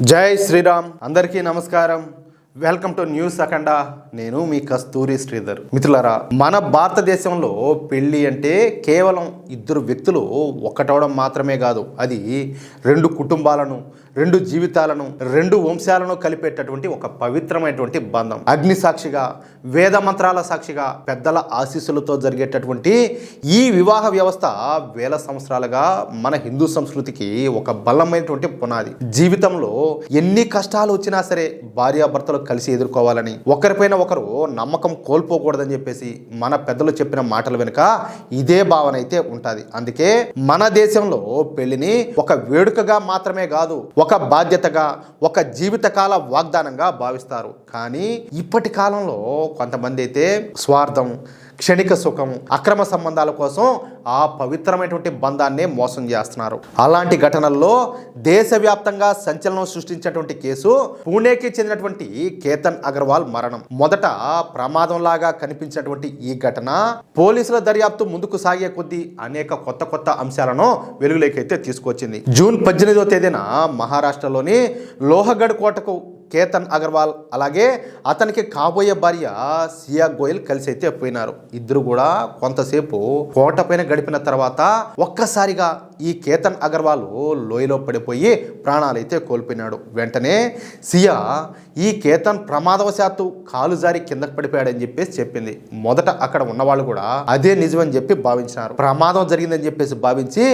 జై శ్రీరామ్ అందరికీ నమస్కారం. వెల్కమ్ టు న్యూస్ అఖండ. నేను మీ కస్తూరి శ్రీధర్. మిత్రులారా, మన భారతదేశంలో పెళ్లి అంటే కేవలం ఇద్దరు వ్యక్తులు ఒక్కటవడం మాత్రమే కాదు, అది రెండు కుటుంబాలను, రెండు జీవితాలను, రెండు వంశాలను కలిపేటటువంటి ఒక పవిత్రమైనటువంటి బంధం. అగ్ని సాక్షిగా, వేద మంత్రాల సాక్షిగా, పెద్దల ఆశీస్సులతో జరిగేటటువంటి ఈ వివాహ వ్యవస్థ వేల సంవత్సరాలుగా మన హిందూ సంస్కృతికి ఒక బలమైనటువంటి పునాది. జీవితంలో ఎన్ని కష్టాలు వచ్చినా సరే భార్యాభర్తలు కలిసి ఎదుర్కోవాలని, ఒకరిపైన ఒకరు నమ్మకం కోల్పోకూడదని చెప్పేసి మన పెద్దలు చెప్పిన మాటల వెనుక ఇదే భావన అయితే ఉంటుంది. అందుకే మన దేశంలో పెళ్లిని ఒక వేడుకగా మాత్రమే కాదు, ఒక బాధ్యతగా, ఒక జీవితకాల వాగ్దానంగా భావిస్తారు. కానీ ఇప్పటి కాలంలో కొంతమంది అయితే స్వార్థం, క్షణిక సుఖం, అక్రమ సంబంధాల కోసం ఆ పవిత్రమైనటువంటి బంధాన్నే మోసం చేస్తున్నారు. అలాంటి ఘటనల్లో దేశవ్యాప్తంగా సంచలనం సృష్టించినటువంటి కేసు పూణేకి చెందినటువంటి కేతన్ అగర్వాల్ మరణం. మొదట ప్రమాదంలాగా కనిపించినటువంటి ఈ ఘటన పోలీసుల దర్యాప్తు ముందుకు సాగే కొద్దీ అనేక కొత్త అంశాలను వెలుగులోకైతే తీసుకొచ్చింది. జూన్ 18వ తేదీన మహారాష్ట్రలోని లోహగఢ్ కోటకు కేతన్ అగర్వాల్ అలాగే అతనికి కాబోయే భార్య సియా గోయల్ కలిసి అయితే పోయినారు. ఇద్దరు కూడా కొంతసేపు కోట పైన గడిపిన తర్వాత ఒక్కసారిగా ఈ కేతన్ అగర్వాల్ లోయలో పడిపోయి ప్రాణాలైతే కోల్పోయినాడు. వెంటనే సియా ఈ కేతన్ ప్రమాదవశాత్తు కాలు జారి కిందకు పడిపోయాడని చెప్పేసి చెప్పింది. మొదట అక్కడ ఉన్నవాళ్ళు కూడా అదే నిజమని చెప్పి భావించినారు. ప్రమాదం జరిగిందని చెప్పేసి భావించి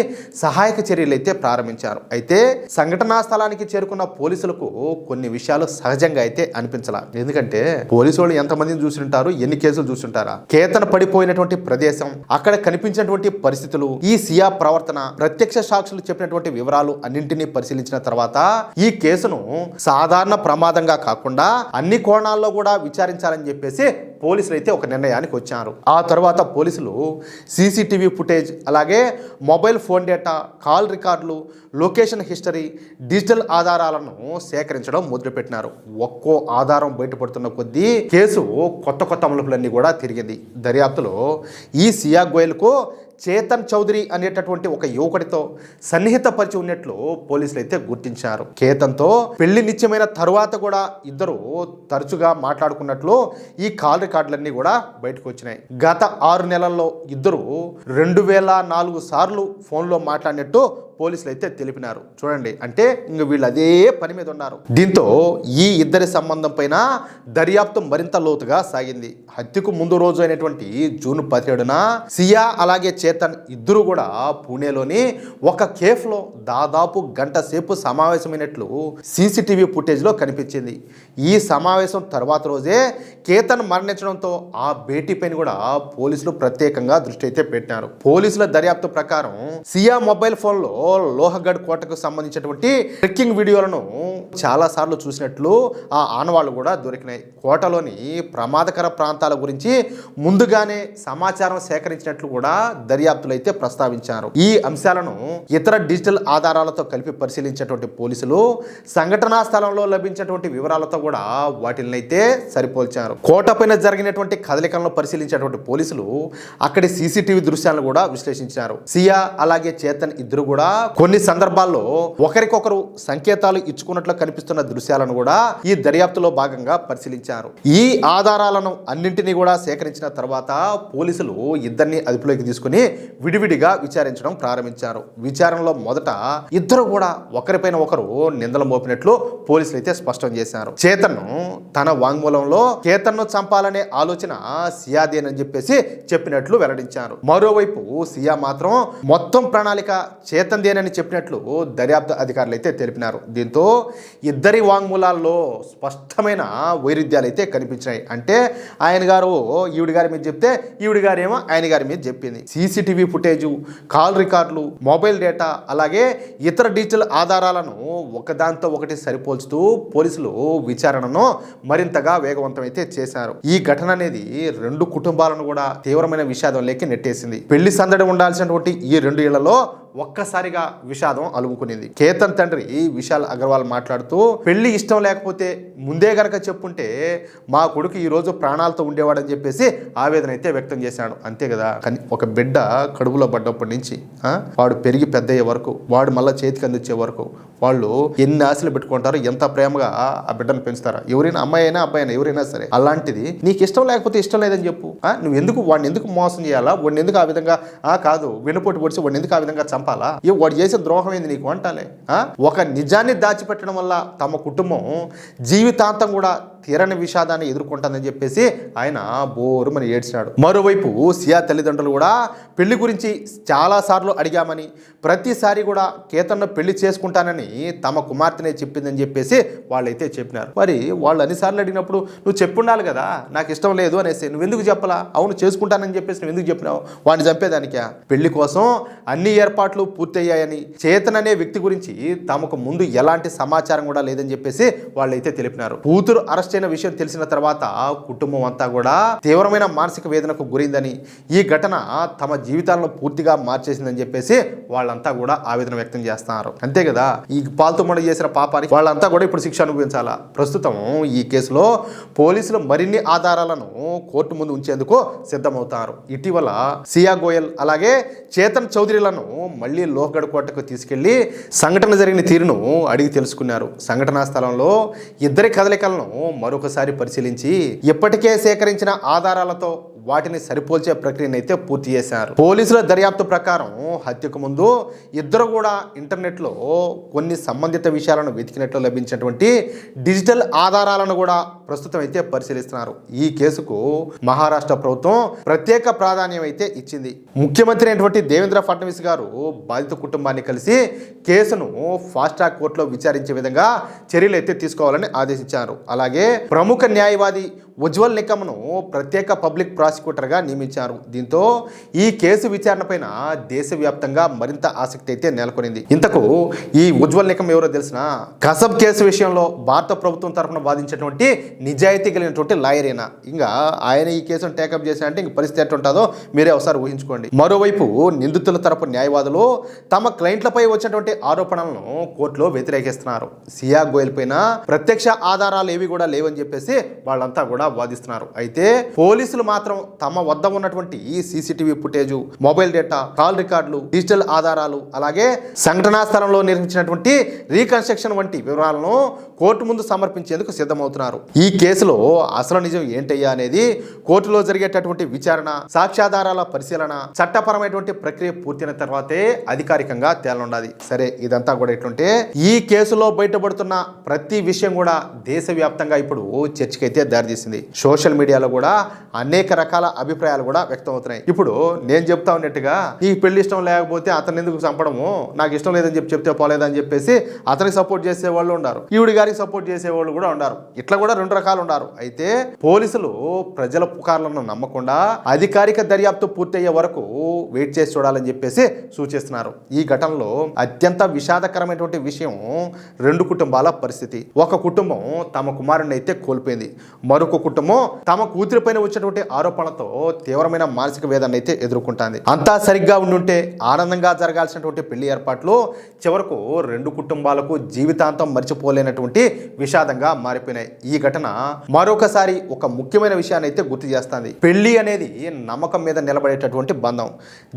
సహాయక చర్యలు అయితే ప్రారంభించారు. అయితే సంఘటనా స్థలానికి చేరుకున్న పోలీసులకు కొన్ని విషయాలు సహజంగా అయితే అనిపించాల. ఎందుకంటే పోలీసు వాళ్ళు ఎంతమందిని చూసింటారు, ఎన్ని కేసులు చూసింటారా. కేతన్ పడిపోయినటువంటి ప్రదేశం, అక్కడ కనిపించినటువంటి పరిస్థితులు, ఈ సియా ప్రవర్తన, ప్రత్యక్ష సాక్షులు చెప్పినటువంటి వివరాలు అన్నింటినీ పరిశీలించిన తర్వాత ఈ కేసును సాధారణ ప్రమాదంగా కాకుండా అన్ని కోణాల్లో కూడా విచారించాలని చెప్పేసి పోలీసులు అయితే ఒక నిర్ణయానికి వచ్చారు. ఆ తర్వాత పోలీసులు సీసీటీవీ ఫుటేజ్, అలాగే మొబైల్ ఫోన్ డేటా, కాల్ రికార్డులు, లొకేషన్ హిస్టరీ, డిజిటల్ ఆధారాలను సేకరించడం మొదలుపెట్టినారు. ఒక్కో ఆధారం బయటపడుతున్న కొద్దీ కేసు కొత్త మలుపులన్నీ కూడా తిరిగింది. దర్యాప్తులో ఈ సియా గోయల్కు చేతన్ చౌదరి అనేటటువంటి ఒక యువకుడితో సన్నిహిత పరిచి ఉన్నట్లు పోలీసులు అయితే గుర్తించారు. కేతన్తో పెళ్లి నిశ్చయమైన తరువాత కూడా ఇద్దరు తరచుగా మాట్లాడుకున్నట్లు ఈ కాల్ రికార్డులన్నీ కూడా బయటకు వచ్చినాయి. గత 6 నెలల్లో ఇద్దరు 2004 సార్లు ఫోన్లో మాట్లాడినట్టు పోలీసులు అయితే తెలిపినారు. చూడండి, అంటే ఇంక వీళ్ళు అదే పని మీద ఉన్నారు. దీంతో ఈ ఇద్దరి సంబంధం పైన దర్యాప్తు మరింత లోతుగా సాగింది. హత్యకు ముందు రోజు అయినటువంటి జూన్ 17న సియా అలాగే చేతన్ ఇద్దరు కూడా పూణేలోని ఒక కేఫ్లో దాదాపు గంట సేపు సమావేశమైనట్లు సీసీటీవీ ఫుటేజ్లో కనిపించింది. ఈ సమావేశం తర్వాత రోజే కేతన్ మరణించడంతో ఆ భేటీ పైన కూడా పోలీసులు ప్రత్యేకంగా దృష్టి అయితే పెట్టినారు. పోలీసుల దర్యాప్తు ప్రకారం సియా మొబైల్ ఫోన్లో లోహగఢ్ కోటకు సంబంధించినటువంటి ట్రెక్కింగ్ వీడియోలను చాలా సార్లు చూసినట్లు ఆ ఆనవాళ్లు కూడా దొరికినాయి. కోటలోని ప్రమాదకర ప్రాంతాల గురించి ముందుగానే సమాచారం సేకరించినట్లు కూడా దర్యాప్తులు అయితే ప్రస్తావించారు. ఈ అంశాలను ఇతర డిజిటల్ ఆధారాలతో కలిపి పరిశీలించినటువంటి పోలీసులు సంఘటనా స్థలంలో లభించినటువంటి వివరాలతో కూడా వాటిని అయితే సరిపోల్చారు. కోట పైన జరిగినటువంటి కదలికలను పరిశీలించినటువంటి పోలీసులు అక్కడి సీసీటీవీ దృశ్యాలను కూడా విశ్లేషించారు. సియా అలాగే చేతన్ ఇద్దరు కూడా కొన్ని సందర్భాల్లో ఒకరికొకరు సంకేతాలు ఇచ్చుకున్నట్లు కనిపిస్తున్న దృశ్యాలను కూడా ఈ దర్యాప్తులో భాగంగా పరిశీలించారు. ఈ ఆధారాలను అన్నింటినీ కూడా సేకరించిన తర్వాత పోలీసులు ఇద్దరిని అదుపులోకి తీసుకుని విడివిడిగా విచారించడం ప్రారంభించారు. విచారణలో మొదట ఇద్దరు కూడా ఒకరిపైన ఒకరు నిందలు మోపినట్లు పోలీసులు అయితే స్పష్టం చేశారు. చేతన్ను తన వాంగ్మూలంలో కేతన్ను చంపాలనే ఆలోచన సియాదేనని చెప్పేసి చెప్పినట్లు వెల్లడించారు. మరోవైపు సియా మాత్రం మొత్తం ప్రణాళిక చేతన్దేనని చెప్పినట్లు దర్యాప్తు అధికారులు అయితే తెలిపినారు. దీంతో ఇద్దరి వాంగ్మూలాల్లో స్పష్టమైన వైరుధ్యాలు అయితే కనిపించాయి. అంటే ఆయన గారు ఈవిడి గారి మీద చెప్తే ఈవిడి గారేమో ఆయన గారి మీద చెప్పింది. సీసీటీవీ ఫుటేజ్, కాల్ రికార్డులు, మొబైల్ డేటా అలాగే ఇతర డిజిటల్ ఆధారాలను ఒకదాంతో ఒకటి సరిపోల్చుతూ పోలీసులు విచారణను మరింతగా వేగవంతం అయితే చేశారు. ఈ ఘటన అనేది రెండు కుటుంబాలను కూడా తీవ్రమైన విషాదంలోకి నెట్టేసింది. పెళ్లి సందడి ఉండాల్సినటువంటి ఈ 2 ఏళ్లలో ఒక్కసారిగా విషాదం అలుముకునింది. కేతన్ తండ్రి విశాల్ అగర్వాల్ మాట్లాడుతూ మాట్లాడుతూ పెళ్లి ఇష్టం లేకపోతే ముందే గనక చెప్పుంటే మా కొడుకు ఈ రోజు ప్రాణాలతో ఉండేవాడని చెప్పేసి ఆవేదన అయితే వ్యక్తం చేశాడు. అంతే కదా, కానీ ఒక బిడ్డ కడుపులో పడ్డప్పటి నుంచి వాడు పెరిగి పెద్దయ్యే వరకు, వాడు మళ్ళీ చేతికి అందించే వరకు వాళ్ళు ఎన్ని ఆశలు పెట్టుకుంటారు, ఎంత ప్రేమగా ఆ బిడ్డను పెంచుతారా? ఎవరైనా అమ్మాయి అయినా అబ్బాయి అయినా ఎవరైనా సరే. అలాంటిది నీకు ఇష్టం లేకపోతే ఇష్టం లేదని చెప్పు. నువ్వు ఎందుకు వాడిని ఎందుకు మోసం చేయాలా? వాడిని ఎందుకు ఆ విధంగా కాదు వెనుపోటు పొడిచి వాడిని ఎందుకు ఆ విధంగా చంపాలా? వాడు చేసే ద్రోహం ఏంది నీకు అంటాలే. ఒక నిజాన్ని దాచిపెట్టడం వల్ల తమ కుటుంబం జీవితాంతం కూడా తీరని విషాదాన్ని ఎదుర్కొంటుందని చెప్పేసి ఆయన బోరుమని ఏడ్చినాడు. మరోవైపు సియా తల్లిదండ్రులు కూడా పెళ్లి గురించి చాలాసార్లు అడిగామని, ప్రతిసారి కూడా కేతన్ను పెళ్లి చేసుకుంటానని తమ కుమార్తెనే చెప్పిందని చెప్పేసి వాళ్ళైతే చెప్పినారు. మరి వాళ్ళు అన్నిసార్లు అడిగినప్పుడు నువ్వు చెప్పుండాలి కదా, నాకు ఇష్టం లేదు అనేసి. నువ్వు ఎందుకు చెప్పలా? అవును చేసుకుంటానని చెప్పేసి నువ్వు ఎందుకు చెప్పినావు? వాడిని చంపేదానికా? పెళ్లి కోసం అన్ని ఏర్పాట్లు పూర్తయ్యాయని, చేతన్ అనే వ్యక్తి గురించి తమకు ముందు ఎలాంటి సమాచారం కూడా లేదని చెప్పేసి వాళ్ళైతే తెలిపినారు. కూతురు అరెస్ట్ అయిన విషయం తెలిసిన తర్వాత కుటుంబం అంతా కూడా తీవ్రమైన మానసిక వేదనకు గురైందని, ఈ ఘటన తమ జీవితాలను పూర్తిగా మార్చేసిందని చెప్పేసి వాళ్ళంతా కూడా ఆవేదన వ్యక్తం చేస్తున్నారు. అంతే కదా, ఈ పాల్తుమ్మడి చేసిన పాపానికి వాళ్ళంతా కూడా ఇప్పుడు శిక్ష అనుభవించాలా. ప్రస్తుతం ఈ కేసులో పోలీసులు మరిన్ని ఆధారాలను కోర్టు ముందు ఉంచేందుకు సిద్ధమవుతారు. ఇటీవల సియా గోయల్ అలాగే చేతన్ చౌదరిలను మళ్ళీ లోహగఢ్ కోటకు తీసుకెళ్లి సంఘటన జరిగిన తీరును అడిగి తెలుసుకున్నారు. సంఘటనా స్థలంలో ఇద్దరి కదలికలను మరొకసారి పరిశీలించి ఇప్పటికే సేకరించిన ఆధారాలతో వాటిని సరిపోల్చే ప్రక్రియను అయితే పూర్తి చేశారు. పోలీసుల దర్యాప్తు ప్రకారం హత్యకు ముందు ఇద్దరు కూడా ఇంటర్నెట్లో కొన్ని సంబంధిత విషయాలను వెతికినట్లు లభించినటువంటి డిజిటల్ ఆధారాలను కూడా ప్రస్తుతం అయితే పరిశీలిస్తున్నారు. ఈ కేసుకు మహారాష్ట్ర ప్రభుత్వం ప్రత్యేక ప్రాధాన్యం అయితే ఇచ్చింది. ముఖ్యమంత్రి అయినటువంటి దేవేంద్ర ఫడ్నవీస్ గారు బాధిత కుటుంబాన్ని కలిసి కేసును ఫాస్ట్ ట్రాక్ కోర్టులో విచారించే విధంగా చర్యలు అయితే తీసుకోవాలని ఆదేశించారు. అలాగే ప్రముఖ న్యాయవాది ఉజ్వల్ నికమ్ను ప్రత్యేక పబ్లిక్ ప్రాసిక్యూటర్గా నియమించారు. దీంతో ఈ కేసు విచారణ పైన దేశవ్యాప్తంగా మరింత ఆసక్తి అయితే నెలకొనింది. ఇంతకు ఈ ఉజ్వల్ నికమ్ ఎవరో తెలిసిన? కసబ్ కేసు విషయంలో భారత ప్రభుత్వం తరఫున వాదించినటువంటి నిజాయితీ కలిగినటువంటి లాయర్ అయినా. ఇంకా ఆయన ఈ కేసును టేకప్ చేసినంటే ఇంక పరిస్థితి ఎట్టుంటుందో మీరే ఒకసారి ఊహించుకోండి. మరోవైపు నిందితుల తరపు న్యాయవాదులు తమ క్లయింట్లపై వచ్చినటువంటి ఆరోపణలను కోర్టులో వ్యతిరేకిస్తున్నారు. సియా గోయల్ పైన ప్రత్యక్ష ఆధారాలు ఏవి కూడా లేవని చెప్పేసి వాళ్ళంతా కూడా వాదిస్తున్నారు. అయితే పోలీసులు మాత్రం తమ వద్ద ఉన్నటువంటి ఈ CCTV footage, mobile data, call రికార్డులు, డిజిటల్ ఆధారాలు, అలాగే సంఘటనా స్థలంలో నిర్మించినటువంటి రీకన్స్ట్రక్షన్ వంటి వివరాలను కోర్టు ముందు సమర్పించేందుకు సిద్ధమవుతున్నారు. ఈ కేసులో అసలు నిజం ఏంటయ్యా అనేది కోర్టులో జరిగేటటువంటి విచారణ, సాక్ష్యాధారాల పరిశీలన, చట్టపరమైనటువంటి ప్రక్రియ పూర్తయిన తర్వాతే అధికారికంగా తేలనుండాలి. సరే, ఇదంతా కూడా ఎట్లుంటే ఈ కేసులో బయటపడుతున్న ప్రతి విషయం కూడా దేశవ్యాప్తంగా ఇప్పుడు చర్చకైతే దారితీసింది. సోషల్ మీడియాలో కూడా అనేక రకాల అభిప్రాయాలు కూడా వ్యక్తం అవుతున్నాయి. ఇప్పుడు నేను చెప్తా ఉన్నట్టుగా ఈ పెళ్లి ఇష్టం లేకపోతే అతను ఎందుకు చంపడము, నాకు ఇష్టం లేదని చెప్తే పోలేదని చెప్పేసి అతనికి సపోర్ట్ చేసే వాళ్ళు ఉన్నారు, ఈవిడి గారికి సపోర్ట్ చేసే వాళ్ళు కూడా ఉన్నారు. ఇట్లా కూడా రెండు రకాలు ఉన్నారు. అయితే పోలీసులు ప్రజల పుకార్లను నమ్మకుండా అధికారిక దర్యాప్తు పూర్తయ్యే వరకు వెయిట్ చేసి చూడాలని చెప్పేసి సూచిస్తున్నారు. ఈ ఘటనలో అత్యంత విషాదకరమైనటువంటి విషయం రెండు కుటుంబాల పరిస్థితి. ఒక కుటుంబం తమ కుమారుని అయితే కోల్పోయింది, మరొక కుటుంబం తమ కూతురిపైన వచ్చినటువంటి ఆరోపణలతో తీవ్రమైన మానసిక వేదన అయితే ఎదుర్కొంటుంది. అంతా సరిగ్గా ఉండుంటే ఆనందంగా జరగాల్సినటువంటి పెళ్లి ఏర్పాట్లు చివరకు రెండు కుటుంబాలకు జీవితాంతం మర్చిపోలేనటువంటి విషాదంగా మారిపోయినాయి. ఈ ఘటన మరొకసారి ఒక ముఖ్యమైన విషయాన్ని అయితే గుర్తు చేస్తుంది. పెళ్లి అనేది నమ్మకం మీద నిలబడేటటువంటి బంధం.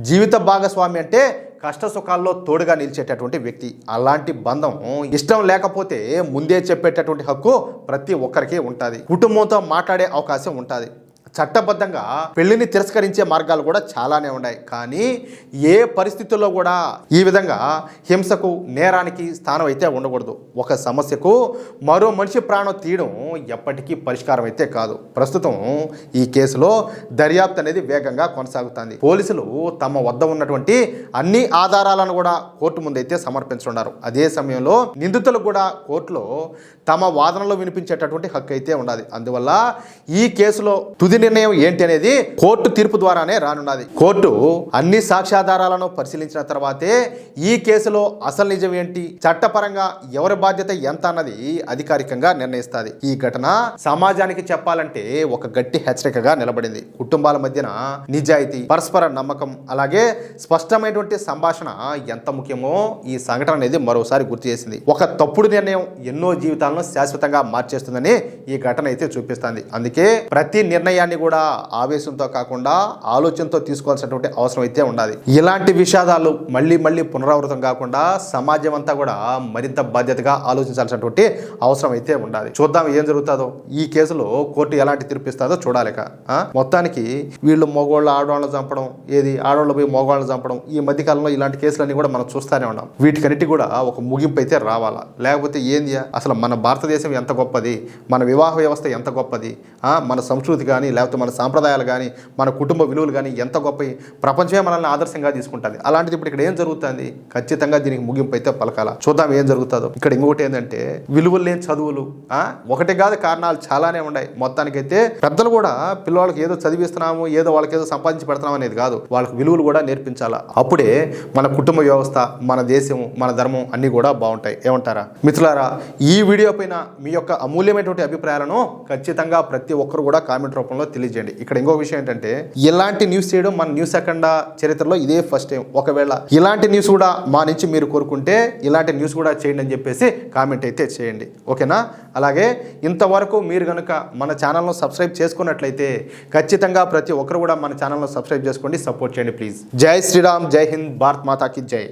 జీవిత భాగస్వామి అంటే కష్ట సుఖాల్లో తోడుగా నిలిచేటటువంటి వ్యక్తి. అలాంటి బంధం ఇష్టం లేకపోతే ముందే చెప్పేటటువంటి హక్కు ప్రతి ఒక్కరికి ఉంటుంది. కుటుంబంతో మాట్లాడే అవకాశం ఉంటుంది. చట్టబద్ధంగా పెళ్లిని తిరస్కరించే మార్గాలు కూడా చాలానే ఉన్నాయి. కానీ ఏ పరిస్థితుల్లో కూడా ఈ విధంగా హింసకు, నేరానికి స్థానం అయితే ఉండకూడదు. ఒక సమస్యకు మరో మనిషి ప్రాణం తీయడం ఎప్పటికీ పరిష్కారం అయితే కాదు. ప్రస్తుతం ఈ కేసులో దర్యాప్తు అనేది వేగంగా కొనసాగుతుంది. పోలీసులు తమ వద్ద ఉన్నటువంటి అన్ని ఆధారాలను కూడా కోర్టు ముందైతే సమర్పించున్నారు. అదే సమయంలో నిందితులకు కూడా కోర్టులో తమ వాదనలో వినిపించేటటువంటి హక్కు అయితే ఉండాలి. అందువల్ల ఈ కేసులో తుది నిర్ణయం ఏంటి అనేది కోర్టు తీర్పు ద్వారానే రానున్నది. కోర్టు అన్ని సాక్ష్యాధారాలను పరిశీలించిన తర్వాతే ఈ కేసులో అసలు నిజం ఏంటి, చట్టపరంగా ఎవరి బాధ్యత ఎంత అన్నది అధికారికంగా నిర్ణయిస్తుంది. ఈ ఘటన సమాజానికి చెప్పాలంటే ఒక గట్టి హెచ్చరికగా నిలబడింది. కుటుంబాల మధ్యన నిజాయితీ, పరస్పర నమ్మకం, అలాగే స్పష్టమైనటువంటి సంభాషణ ఎంత ముఖ్యమో ఈ సంఘటన అనేది మరోసారి గుర్తు చేసింది. ఒక తప్పుడు నిర్ణయం ఎన్నో జీవితాలను శాశ్వతంగా మార్చేస్తుందని ఈ ఘటన అయితే చూపిస్తుంది. అందుకే ప్రతి నిర్ణయాన్ని కూడా ఆవేశంతో కాకుండా ఆలోచనతో తీసుకోవాల్సినటువంటి అవసరం అయితే ఉండాలి. ఇలాంటి విషాదాలు మళ్ళీ మళ్ళీ పునరావృతం కాకుండా సమాజం అంతా కూడా మరింత బాధ్యతగా ఆలోచించాల్సినటువంటి అవసరం అయితే ఉండాలి. చూద్దాం ఏం జరుగుతుందో. ఈ కేసులో కోర్టు ఎలాంటి తీర్పు ఇస్తుందో చూడాలిక. మొత్తానికి వీళ్ళు మగవాళ్ళు ఆడవాళ్ళని చంపడం, ఆడవాళ్ళు పోయి మగవాళ్ళని చంపడం, ఈ మధ్యకాలంలో ఇలాంటి కేసులన్నీ కూడా మనం చూస్తూనే ఉన్నాం. వీటికన్నిటి కూడా ఒక ముగింపు అయితే రావాలా, లేకపోతే ఏంది అసలు మన భారతదేశం ఎంత గొప్పది, మన వివాహ వ్యవస్థ ఎంత గొప్పది, మన సంస్కృతి కానీ లేకపోతే మన సాంప్రదాయాలు కానీ మన కుటుంబ విలువలు కానీ ఎంత గొప్పవి, ప్రపంచమే మనల్ని ఆదర్శంగా తీసుకుంటుంది. అలాంటిది ఇప్పుడు ఇక్కడ ఏం జరుగుతుంది? ఖచ్చితంగా దీనికి ముగింపు అయితే పలకాల. చూద్దాం ఏం జరుగుతుందో. ఇక్కడ ఇంకొకటి ఏంటంటే విలువలు లేని చదువులు ఒకటి కాదు, కారణాలు చాలానే ఉన్నాయి. మొత్తానికైతే పెద్దలు కూడా పిల్లవాళ్ళకి ఏదో చదివిస్తున్నాము, ఏదో వాళ్ళకి ఏదో సంపాదించి పెడుతున్నాం అనేది కాదు, వాళ్ళకి విలువలు కూడా నేర్పించాలా. అప్పుడే మన కుటుంబ వ్యవస్థ, మన దేశం, మన ధర్మం అన్నీ కూడా బాగుంటాయి. ఏమంటారా మిత్రులారా? ఈ వీడియో పైన మీ యొక్క అమూల్యమైనటువంటి అభిప్రాయాలను ఖచ్చితంగా ప్రతి ఒక్కరు కూడా కామెంట్ రూపంలో తెలియజేయండి. ఇక్కడ ఇంకో విషయం ఏంటంటే ఇలాంటి న్యూస్ చేయడం మన న్యూస్ అఖండ చరిత్రలో ఇదే ఫస్ట్ టైం. ఒకవేళ ఇలాంటి న్యూస్ కూడా మా నుంచి మీరు కోరుకుంటే ఇలాంటి న్యూస్ కూడా చేయండి అని చెప్పేసి కామెంట్ అయితే చేయండి. ఓకేనా? అలాగే ఇంతవరకు మీరు కనుక మన ఛానల్ను సబ్స్క్రైబ్ చేసుకున్నట్లయితే ఖచ్చితంగా ప్రతి ఒక్కరు కూడా మన ఛానల్ను సబ్స్క్రైబ్ చేసుకోండి, సపోర్ట్ చేయండి ప్లీజ్. జై శ్రీరామ్, జై హింద్, భారత్ మాతాకి జై.